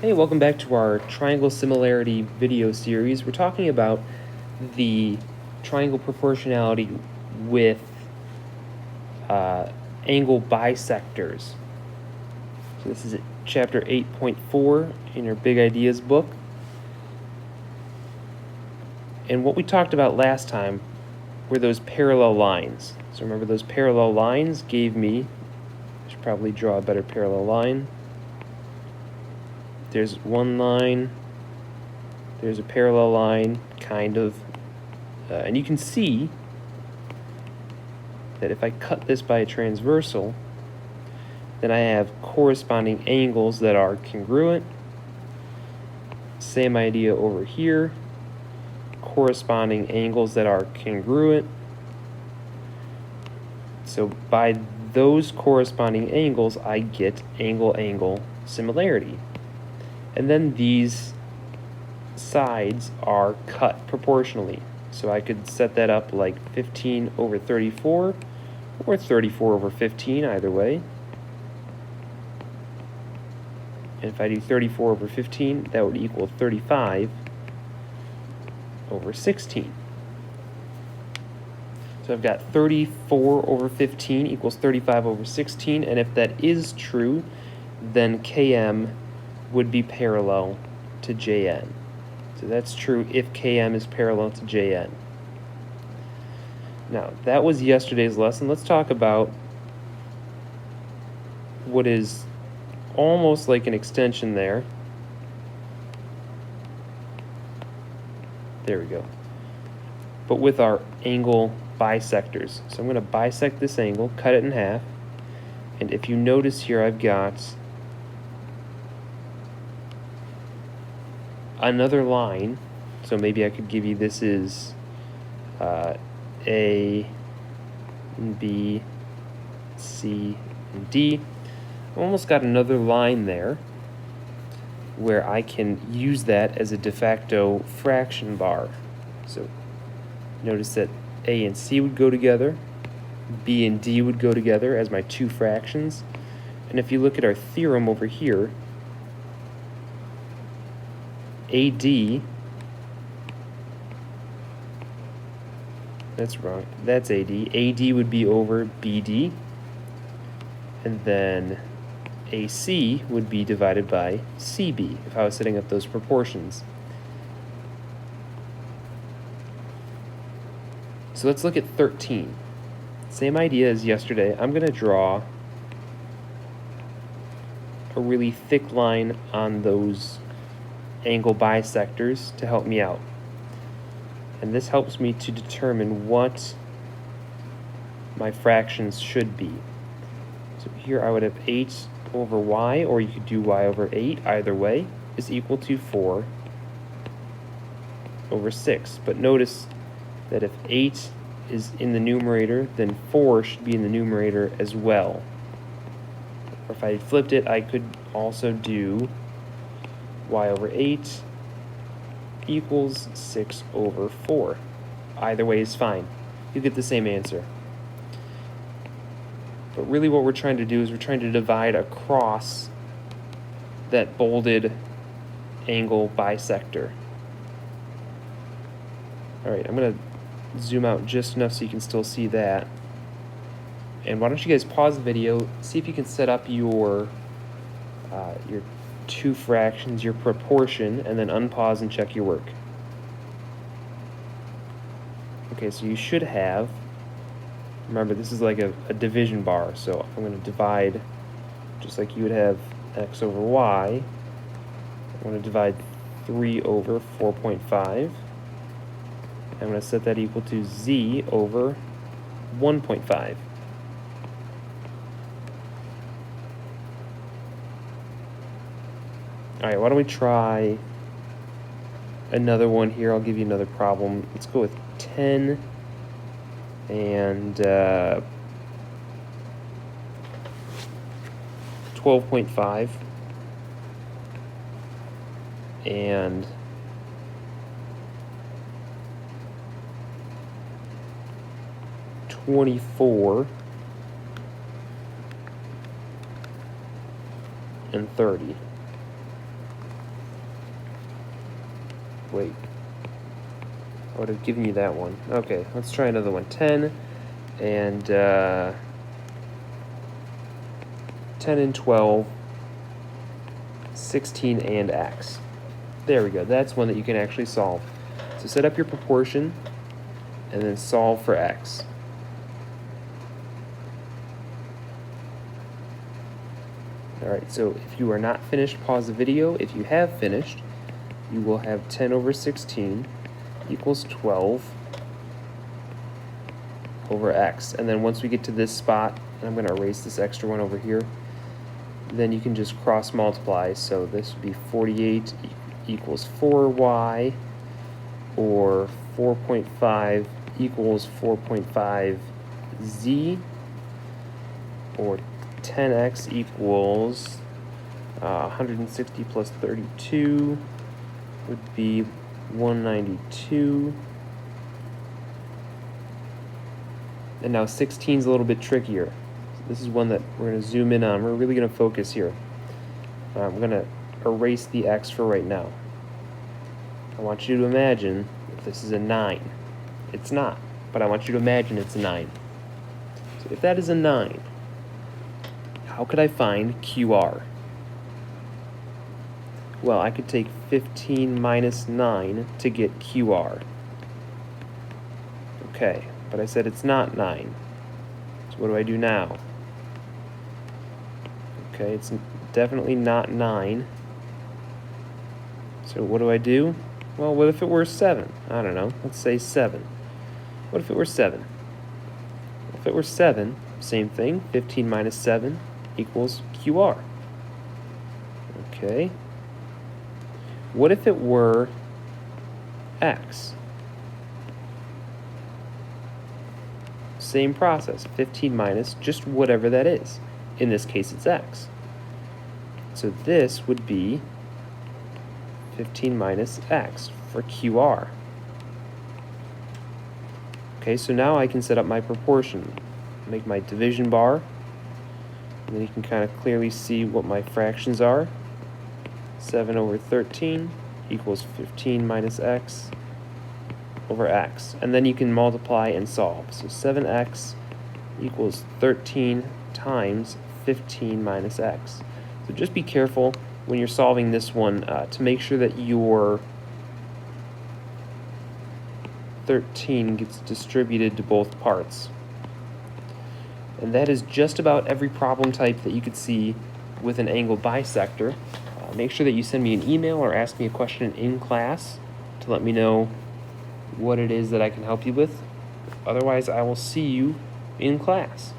Hey, welcome back to our triangle similarity video series. We're talking about the triangle proportionality with angle bisectors. So this is chapter 8.4 in your Big Ideas book. And what we talked about last time were those parallel lines. So remember, those parallel lines gave me, I should probably draw a better parallel line. There's one line, there's a parallel line, kind of, and you can see that if I cut this by a transversal, then I have corresponding angles that are congruent. Same idea over here, corresponding angles that are congruent. So by those corresponding angles, I get angle-angle similarity. And then these sides are cut proportionally. So I could set that up like 15 over 34 or 34 over 15, either way. And if I do 34 over 15, that would equal 35 over 16. So I've got 34 over 15 equals 35 over 16, and if that is true, then Km would be parallel to Jn. So that's true if Km is parallel to Jn. Now, that was yesterday's lesson. Let's talk about what is almost like an extension there. There we go. But with our angle bisectors. So I'm going to bisect this angle, cut it in half, and if you notice here, I've got another line. So maybe I could give you this is A, and B, C, and D. I've almost got another line there where I can use that as a de facto fraction bar. So notice that A and C would go together, B and D would go together as my two fractions. And if you look at our theorem over here, AD, that's wrong, that's AD. AD would be over BD, and then AC would be divided by CB if I was setting up those proportions. So let's look at 13. Same idea as yesterday. I'm going to draw a really thick line on those angle bisectors to help me out. And this helps me to determine what my fractions should be. So here I would have 8 over y, or you could do y over 8, either way, is equal to 4 over 6. But notice that if 8 is in the numerator, then 4 should be in the numerator as well. Or if I flipped it, I could also do y over 8 equals 6 over 4. Either way is fine. You get the same answer. But really what we're trying to do is we're trying to divide across that bolded angle bisector. All right, I'm going to zoom out just enough so you can still see that. And why don't you guys pause the video, see if you can set up your two fractions, your proportion, and then unpause and check your work. Okay, so you should have, remember this is like a division bar, so I'm going to divide just like you would have x over y. I'm going to divide 3 over 4.5. I'm going to set that equal to z over 1.5. All right, why don't we try another one here? I'll give you another problem. Let's go with 10 and 12.5 and 24 and 30. Wait. I would have given you that one. Okay, let's try another one. 10 and 10 and 12, 16 and x. There we go. That's one that you can actually solve. So set up your proportion and then solve for x. Alright, so if you are not finished, pause the video. If you have finished, you will have 10 over 16 equals 12 over x. And then once we get to this spot, and I'm going to erase this extra one over here, then you can just cross multiply. So this would be 48 equals 4y, or 4.5 equals 4.5z, or 10x equals 160 plus 32 would be 192. And now 16 is a little bit trickier. So this is one that we're going to zoom in on. We're really going to focus here. I'm going to erase the x for right now. I want you to imagine if this is a 9. It's not, but I want you to imagine it's a 9. So if that is a 9, how could I find QR? Well, I could take 15 minus 9 to get QR. Okay, but I said it's not 9. So what do I do now? Okay, it's definitely not 9. So what do I do? Well, what if it were 7? I don't know. Let's say 7. What if it were 7? If it were 7, same thing. 15 minus 7 equals QR. Okay. What if it were x? Same process. 15 minus just whatever that is. In this case, it's x. So this would be 15 minus x for QR. Okay, so now I can set up my proportion. Make my division bar, and then you can kind of clearly see what my fractions are. 7 over 13 equals 15 minus x over x. And then you can multiply and solve. So 7x equals 13 times 15 minus x. So just be careful when you're solving this one to make sure that your 13 gets distributed to both parts. And that is just about every problem type that you could see with an angle bisector. Make sure that you send me an email or ask me a question in class to let me know what it is that I can help you with. Otherwise, I will see you in class.